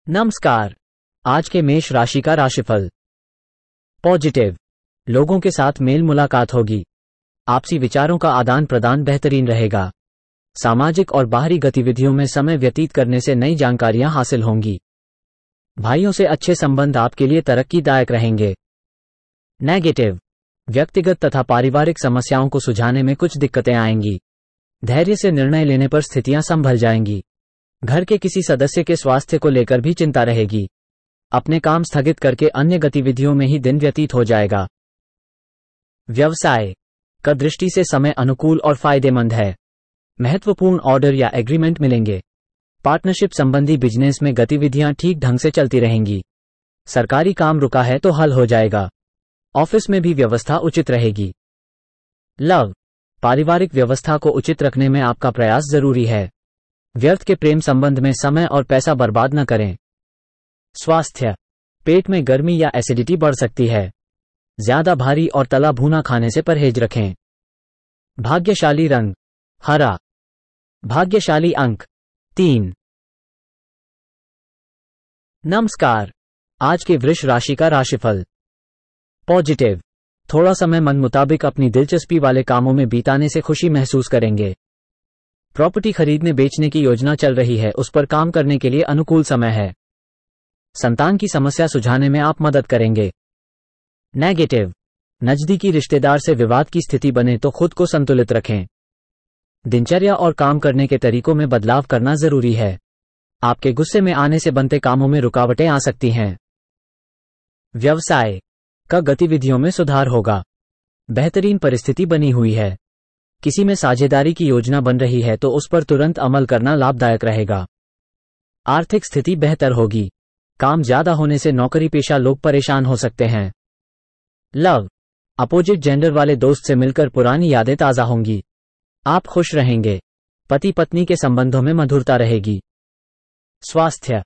नमस्कार। आज के मेष राशि का राशिफल। पॉजिटिव, लोगों के साथ मेल मुलाकात होगी। आपसी विचारों का आदान प्रदान बेहतरीन रहेगा। सामाजिक और बाहरी गतिविधियों में समय व्यतीत करने से नई जानकारियां हासिल होंगी। भाइयों से अच्छे संबंध आपके लिए तरक्कीदायक रहेंगे। नेगेटिव, व्यक्तिगत तथा पारिवारिक समस्याओं को सुलझाने में कुछ दिक्कतें आएंगी। धैर्य से निर्णय लेने पर स्थितियां संभल जाएंगी। घर के किसी सदस्य के स्वास्थ्य को लेकर भी चिंता रहेगी। अपने काम स्थगित करके अन्य गतिविधियों में ही दिन व्यतीत हो जाएगा। व्यवसाय का दृष्टि से समय अनुकूल और फायदेमंद है। महत्वपूर्ण ऑर्डर या एग्रीमेंट मिलेंगे। पार्टनरशिप संबंधी बिजनेस में गतिविधियां ठीक ढंग से चलती रहेंगी। सरकारी काम रुका है तो हल हो जाएगा। ऑफिस में भी व्यवस्था उचित रहेगी। लव, पारिवारिक व्यवस्था को उचित रखने में आपका प्रयास जरूरी है। व्यर्थ के प्रेम संबंध में समय और पैसा बर्बाद न करें। स्वास्थ्य, पेट में गर्मी या एसिडिटी बढ़ सकती है। ज्यादा भारी और तला भुना खाने से परहेज रखें। भाग्यशाली रंग हरा। भाग्यशाली अंक 3। नमस्कार। आज के वृष राशि का राशिफल। पॉजिटिव, थोड़ा समय मन मुताबिक अपनी दिलचस्पी वाले कामों में बिताने से खुशी महसूस करेंगे। प्रॉपर्टी खरीदने बेचने की योजना चल रही है, उस पर काम करने के लिए अनुकूल समय है। संतान की समस्या सुलझाने में आप मदद करेंगे। नेगेटिव, नजदीकी रिश्तेदार से विवाद की स्थिति बने तो खुद को संतुलित रखें। दिनचर्या और काम करने के तरीकों में बदलाव करना जरूरी है। आपके गुस्से में आने से बनते कामों में रुकावटें आ सकती हैं। व्यवसाय का गतिविधियों में सुधार होगा। बेहतरीन परिस्थिति बनी हुई है। किसी में साझेदारी की योजना बन रही है तो उस पर तुरंत अमल करना लाभदायक रहेगा। आर्थिक स्थिति बेहतर होगी। काम ज्यादा होने से नौकरी पेशा लोग परेशान हो सकते हैं। लव, अपोजिट जेंडर वाले दोस्त से मिलकर पुरानी यादें ताजा होंगी। आप खुश रहेंगे। पति पत्नी के संबंधों में मधुरता रहेगी। स्वास्थ्य,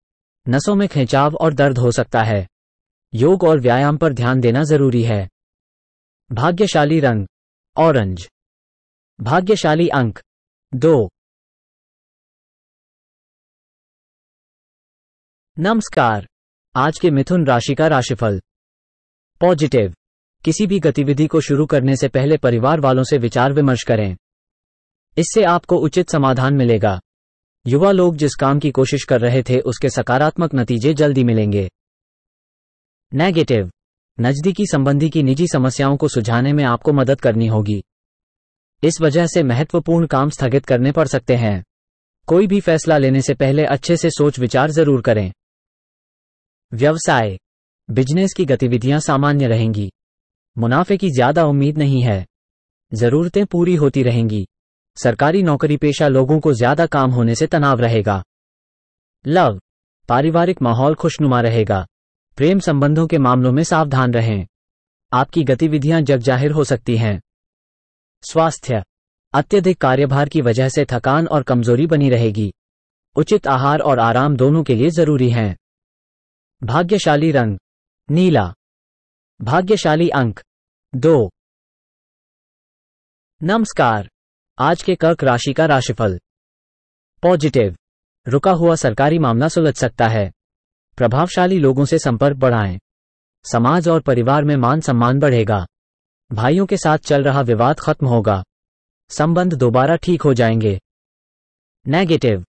नसों में खिंचाव और दर्द हो सकता है। योग और व्यायाम पर ध्यान देना जरूरी है। भाग्यशाली रंग ऑरेंज। भाग्यशाली अंक 2। नमस्कार। आज के मिथुन राशि का राशिफल। पॉजिटिव, किसी भी गतिविधि को शुरू करने से पहले परिवार वालों से विचार विमर्श करें। इससे आपको उचित समाधान मिलेगा। युवा लोग जिस काम की कोशिश कर रहे थे उसके सकारात्मक नतीजे जल्दी मिलेंगे। नेगेटिव, नजदीकी संबंधी की निजी समस्याओं को सुलझाने में आपको मदद करनी होगी। इस वजह से महत्वपूर्ण काम स्थगित करने पड़ सकते हैं। कोई भी फैसला लेने से पहले अच्छे से सोच विचार जरूर करें। व्यवसाय, बिजनेस की गतिविधियां सामान्य रहेंगी। मुनाफे की ज्यादा उम्मीद नहीं है। जरूरतें पूरी होती रहेंगी। सरकारी नौकरी पेशा लोगों को ज्यादा काम होने से तनाव रहेगा। लव, पारिवारिक माहौल खुशनुमा रहेगा। प्रेम संबंधों के मामलों में सावधान रहें। आपकी गतिविधियां जगजाहिर हो सकती हैं। स्वास्थ्य, अत्यधिक कार्यभार की वजह से थकान और कमजोरी बनी रहेगी। उचित आहार और आराम दोनों के लिए जरूरी हैं। भाग्यशाली रंग नीला। भाग्यशाली अंक 2। नमस्कार। आज के कर्क राशि का राशिफल। पॉजिटिव, रुका हुआ सरकारी मामला सुलझ सकता है। प्रभावशाली लोगों से संपर्क बढ़ाएं। समाज और परिवार में मान सम्मान बढ़ेगा। भाइयों के साथ चल रहा विवाद खत्म होगा। संबंध दोबारा ठीक हो जाएंगे। नेगेटिव,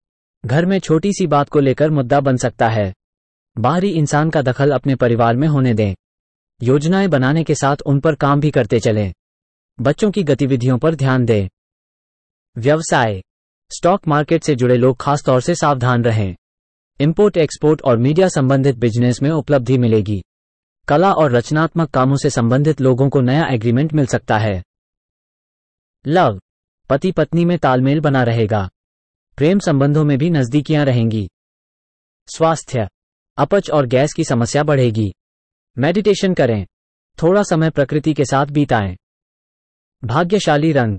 घर में छोटी सी बात को लेकर मुद्दा बन सकता है। बाहरी इंसान का दखल अपने परिवार में होने दें। योजनाएं बनाने के साथ उन पर काम भी करते चलें। बच्चों की गतिविधियों पर ध्यान दें। व्यवसाय, स्टॉक मार्केट से जुड़े लोग खास तौर से सावधान रहें। इंपोर्ट एक्सपोर्ट और मीडिया संबंधित बिजनेस में उपलब्धि मिलेगी। कला और रचनात्मक कामों से संबंधित लोगों को नया एग्रीमेंट मिल सकता है। लव, पति पत्नी में तालमेल बना रहेगा। प्रेम संबंधों में भी नजदीकियां रहेंगी। स्वास्थ्य, अपच और गैस की समस्या बढ़ेगी। मेडिटेशन करें। थोड़ा समय प्रकृति के साथ बिताएं। भाग्यशाली रंग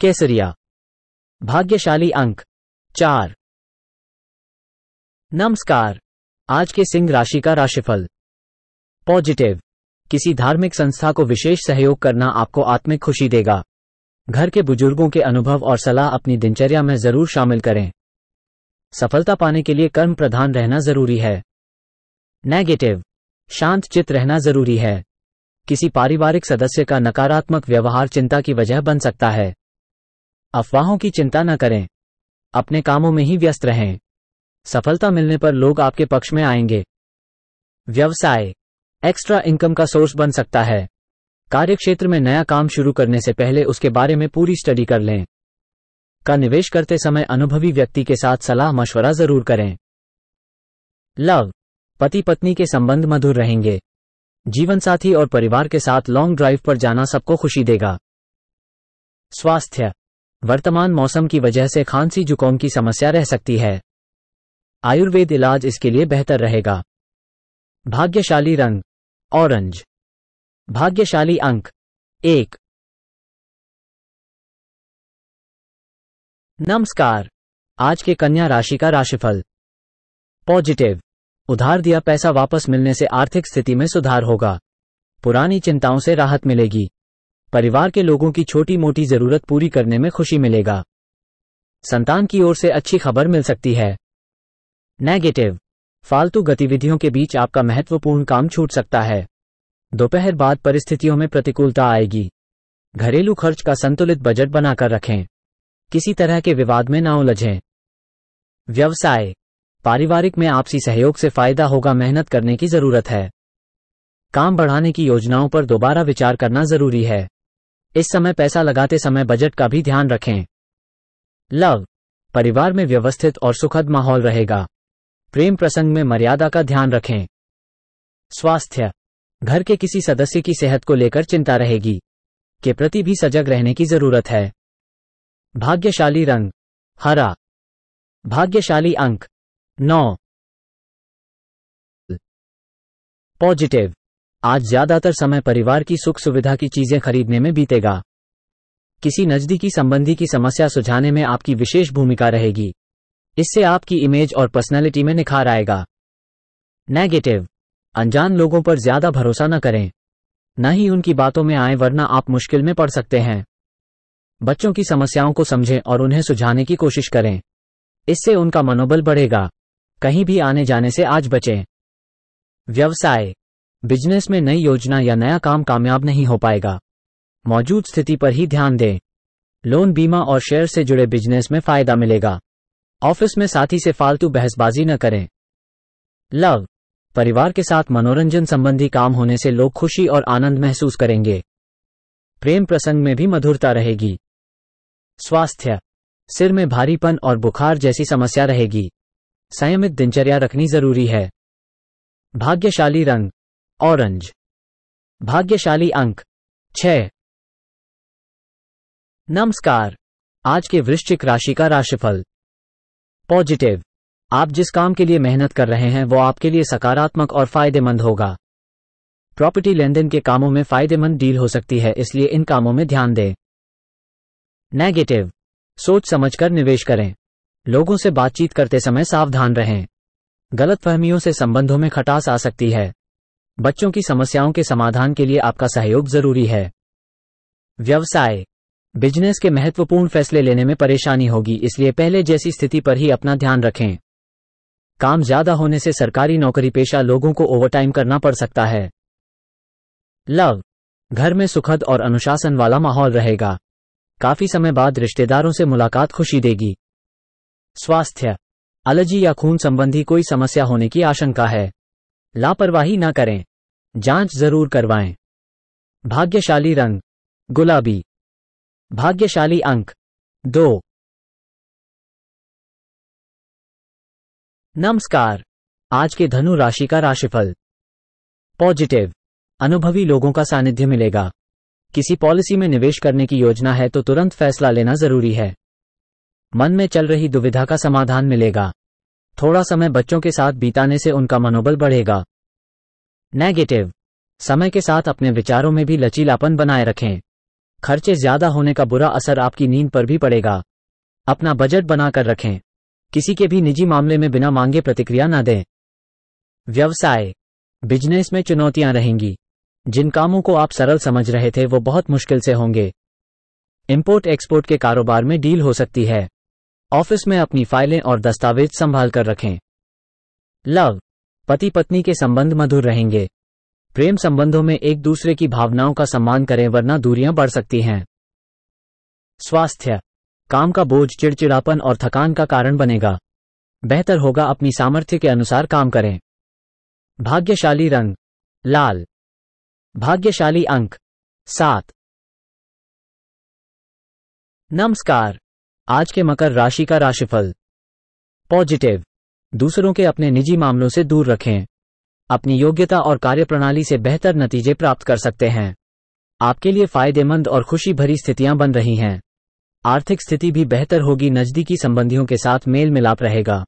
केसरिया। भाग्यशाली अंक 4। नमस्कार। आज के सिंह राशि का राशिफल। पॉजिटिव, किसी धार्मिक संस्था को विशेष सहयोग करना आपको आत्मिक खुशी देगा। घर के बुजुर्गों के अनुभव और सलाह अपनी दिनचर्या में जरूर शामिल करें। सफलता पाने के लिए कर्म प्रधान रहना जरूरी है। नेगेटिव, शांत चित्त रहना जरूरी है। किसी पारिवारिक सदस्य का नकारात्मक व्यवहार चिंता की वजह बन सकता है। अफवाहों की चिंता न करें, अपने कामों में ही व्यस्त रहें। सफलता मिलने पर लोग आपके पक्ष में आएंगे। व्यवसाय, एक्स्ट्रा इनकम का सोर्स बन सकता है। कार्यक्षेत्र में नया काम शुरू करने से पहले उसके बारे में पूरी स्टडी कर लें। का निवेश करते समय अनुभवी व्यक्ति के साथ सलाह मशवरा जरूर करें। लव, पति पत्नी के संबंध मधुर रहेंगे। जीवन साथी और परिवार के साथ लॉन्ग ड्राइव पर जाना सबको खुशी देगा। स्वास्थ्य, वर्तमान मौसम की वजह से खांसी जुकाम की समस्या रह सकती है। आयुर्वेद इलाज इसके लिए बेहतर रहेगा। भाग्यशाली रंग ऑरेंज। भाग्यशाली अंक 1। नमस्कार, आज के कन्या राशि का राशिफल। पॉजिटिव, उधार दिया पैसा वापस मिलने से आर्थिक स्थिति में सुधार होगा। पुरानी चिंताओं से राहत मिलेगी। परिवार के लोगों की छोटी मोटी जरूरत पूरी करने में खुशी मिलेगा। संतान की ओर से अच्छी खबर मिल सकती है। नेगेटिव, फालतू गतिविधियों के बीच आपका महत्वपूर्ण काम छूट सकता है। दोपहर बाद परिस्थितियों में प्रतिकूलता आएगी। घरेलू खर्च का संतुलित बजट बनाकर रखें। किसी तरह के विवाद में ना उलझें। व्यवसाय, पारिवारिक में आपसी सहयोग से फायदा होगा। मेहनत करने की जरूरत है। काम बढ़ाने की योजनाओं पर दोबारा विचार करना जरूरी है। इस समय पैसा लगाते समय बजट का भी ध्यान रखें। लव, परिवार में व्यवस्थित और सुखद माहौल रहेगा। प्रेम प्रसंग में मर्यादा का ध्यान रखें। स्वास्थ्य, घर के किसी सदस्य की सेहत को लेकर चिंता रहेगी। के प्रति भी सजग रहने की जरूरत है। भाग्यशाली रंग हरा। भाग्यशाली अंक 9। पॉजिटिव, आज ज्यादातर समय परिवार की सुख सुविधा की चीजें खरीदने में बीतेगा। किसी नजदीकी संबंधी की समस्या सुलझाने में आपकी विशेष भूमिका रहेगी। इससे आपकी इमेज और पर्सनैलिटी में निखार आएगा। नेगेटिव, अनजान लोगों पर ज्यादा भरोसा न करें, न ही उनकी बातों में आए वरना आप मुश्किल में पड़ सकते हैं। बच्चों की समस्याओं को समझें और उन्हें सुलझाने की कोशिश करें। इससे उनका मनोबल बढ़ेगा। कहीं भी आने जाने से आज बचें। व्यवसाय, बिजनेस में नई योजना या नया काम कामयाब नहीं हो पाएगा। मौजूद स्थिति पर ही ध्यान दें। लोन, बीमा और शेयर से जुड़े बिजनेस में फायदा मिलेगा। ऑफिस में साथी से फालतू बहसबाजी न करें। लव, परिवार के साथ मनोरंजन संबंधी काम होने से लोग खुशी और आनंद महसूस करेंगे। प्रेम प्रसंग में भी मधुरता रहेगी। स्वास्थ्य, सिर में भारीपन और बुखार जैसी समस्या रहेगी। संयमित दिनचर्या रखनी जरूरी है। भाग्यशाली रंग ऑरेंज। भाग्यशाली अंक 6। नमस्कार, आज के वृश्चिक राशि का राशिफल। पॉजिटिव, आप जिस काम के लिए मेहनत कर रहे हैं वो आपके लिए सकारात्मक और फायदेमंद होगा। प्रॉपर्टी लेनदेन के कामों में फायदेमंद डील हो सकती है, इसलिए इन कामों में ध्यान दें। नेगेटिव, सोच समझकर निवेश करें। लोगों से बातचीत करते समय सावधान रहें। गलतफहमियों से संबंधों में खटास आ सकती है। बच्चों की समस्याओं के समाधान के लिए आपका सहयोग जरूरी है। व्यवसाय, बिजनेस के महत्वपूर्ण फैसले लेने में परेशानी होगी, इसलिए पहले जैसी स्थिति पर ही अपना ध्यान रखें। काम ज्यादा होने से सरकारी नौकरी पेशा लोगों को ओवरटाइम करना पड़ सकता है। लव, घर में सुखद और अनुशासन वाला माहौल रहेगा। काफी समय बाद रिश्तेदारों से मुलाकात खुशी देगी। स्वास्थ्य, एलर्जी या खून संबंधी कोई समस्या होने की आशंका है। लापरवाही न करें, जांच जरूर करवाएं। भाग्यशाली रंग गुलाबी। भाग्यशाली अंक 2। नमस्कार, आज के धनु राशि का राशिफल। पॉजिटिव, अनुभवी लोगों का सानिध्य मिलेगा। किसी पॉलिसी में निवेश करने की योजना है तो तुरंत फैसला लेना जरूरी है। मन में चल रही दुविधा का समाधान मिलेगा। थोड़ा समय बच्चों के साथ बिताने से उनका मनोबल बढ़ेगा। नेगेटिव, समय के साथ अपने विचारों में भी लचीलापन बनाए रखें। खर्चे ज्यादा होने का बुरा असर आपकी नींद पर भी पड़ेगा। अपना बजट बनाकर रखें। किसी के भी निजी मामले में बिना मांगे प्रतिक्रिया न दें। व्यवसाय, बिजनेस में चुनौतियां रहेंगी। जिन कामों को आप सरल समझ रहे थे वो बहुत मुश्किल से होंगे। इंपोर्ट एक्सपोर्ट के कारोबार में डील हो सकती है। ऑफिस में अपनी फाइलें और दस्तावेज संभाल कर रखें। लव, पति पत्नी के संबंध मधुर रहेंगे। प्रेम संबंधों में एक दूसरे की भावनाओं का सम्मान करें वरना दूरियां बढ़ सकती हैं। स्वास्थ्य, काम का बोझ चिड़चिड़ापन और थकान का कारण बनेगा। बेहतर होगा अपनी सामर्थ्य के अनुसार काम करें। भाग्यशाली रंग लाल। भाग्यशाली अंक 7। नमस्कार, आज के मकर राशि का राशिफल। पॉजिटिव, दूसरों के अपने निजी मामलों से दूर रखें। अपनी योग्यता और कार्यप्रणाली से बेहतर नतीजे प्राप्त कर सकते हैं। आपके लिए फायदेमंद और खुशी भरी स्थितियां बन रही हैं। आर्थिक स्थिति भी बेहतर होगी। नजदीकी संबंधियों के साथ मेल मिलाप रहेगा।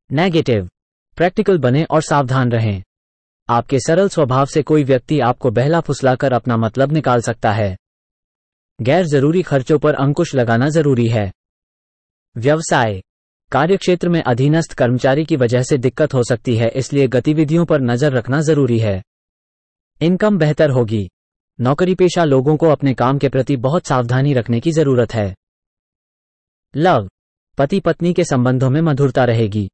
नेगेटिव, प्रैक्टिकल बने और सावधान रहें। आपके सरल स्वभाव से कोई व्यक्ति आपको बहला फुसलाकर अपना मतलब निकाल सकता है। गैर जरूरी खर्चों पर अंकुश लगाना जरूरी है। व्यवसाय, कार्यक्षेत्र में अधीनस्थ कर्मचारी की वजह से दिक्कत हो सकती है, इसलिए गतिविधियों पर नजर रखना जरूरी है। इनकम बेहतर होगी। नौकरी पेशा लोगों को अपने काम के प्रति बहुत सावधानी रखने की जरूरत है। लव, पति पत्नी के संबंधों में मधुरता रहेगी।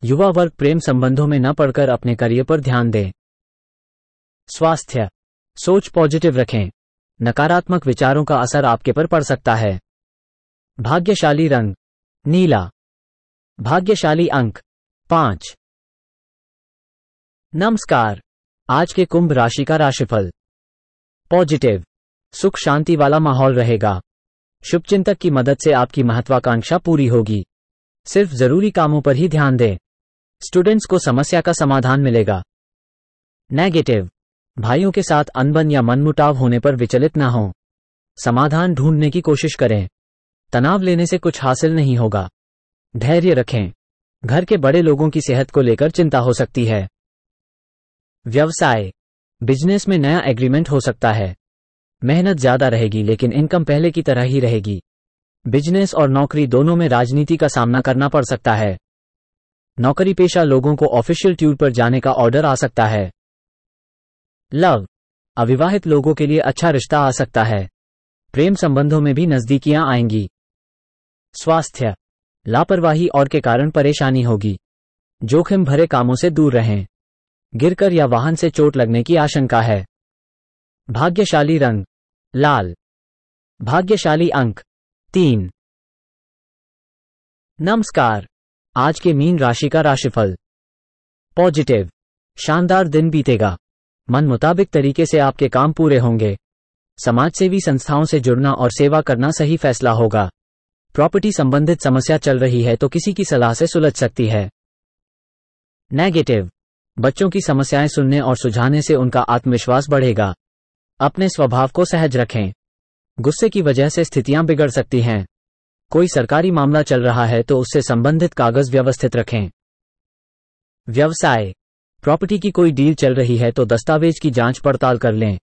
युवा वर्ग प्रेम संबंधों में न पड़कर अपने करियर पर ध्यान दें। स्वास्थ्य, सोच पॉजिटिव रखें। नकारात्मक विचारों का असर आपके पर पड़ सकता है। भाग्यशाली रंग नीला। भाग्यशाली अंक 5। नमस्कार, आज के कुंभ राशि का राशिफल। पॉजिटिव, सुख शांति वाला माहौल रहेगा। शुभचिंतक की मदद से आपकी महत्वाकांक्षा पूरी होगी। सिर्फ जरूरी कामों पर ही ध्यान दें। स्टूडेंट्स को समस्या का समाधान मिलेगा। नेगेटिव, भाइयों के साथ अनबन या मनमुटाव होने पर विचलित न हों। समाधान ढूंढने की कोशिश करें। तनाव लेने से कुछ हासिल नहीं होगा। धैर्य रखें। घर के बड़े लोगों की सेहत को लेकर चिंता हो सकती है। व्यवसाय, बिजनेस में नया एग्रीमेंट हो सकता है। मेहनत ज्यादा रहेगी लेकिन इनकम पहले की तरह ही रहेगी। बिजनेस और नौकरी दोनों में राजनीति का सामना करना पड़ सकता है। नौकरी पेशा लोगों को ऑफिशियल टूर पर जाने का ऑर्डर आ सकता है। लव, अविवाहित लोगों के लिए अच्छा रिश्ता आ सकता है। प्रेम संबंधों में भी नजदीकियां आएंगी। स्वास्थ्य, लापरवाही और के कारण परेशानी होगी। जोखिम भरे कामों से दूर रहें। गिरकर या वाहन से चोट लगने की आशंका है। भाग्यशाली रंग लाल। भाग्यशाली अंक 3। नमस्कार, आज के मीन राशि का राशिफल। पॉजिटिव, शानदार दिन बीतेगा। मन मुताबिक तरीके से आपके काम पूरे होंगे। समाजसेवी संस्थाओं से जुड़ना और सेवा करना सही फैसला होगा। प्रॉपर्टी संबंधित समस्या चल रही है तो किसी की सलाह से सुलझ सकती है। नेगेटिव, बच्चों की समस्याएं सुनने और सुलझाने से उनका आत्मविश्वास बढ़ेगा। अपने स्वभाव को सहज रखें। गुस्से की वजह से स्थितियां बिगड़ सकती हैं। कोई सरकारी मामला चल रहा है तो उससे संबंधित कागज व्यवस्थित रखें। व्यवसाय, प्रॉपर्टी की कोई डील चल रही है तो दस्तावेज की जांच पड़ताल कर लें।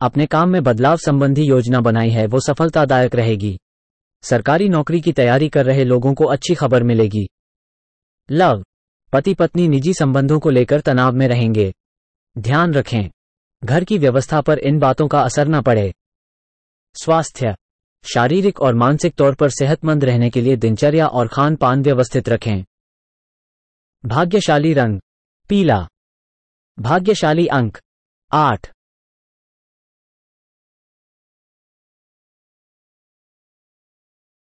अपने काम में बदलाव संबंधी योजना बनाई है वो सफलतादायक रहेगी। सरकारी नौकरी की तैयारी कर रहे लोगों को अच्छी खबर मिलेगी। लव, पति पत्नी निजी संबंधों को लेकर तनाव में रहेंगे। ध्यान रखें, घर की व्यवस्था पर इन बातों का असर न पड़े। स्वास्थ्य, शारीरिक और मानसिक तौर पर सेहतमंद रहने के लिए दिनचर्या और खान पान व्यवस्थित रखें। भाग्यशाली रंग पीला। भाग्यशाली अंक 8।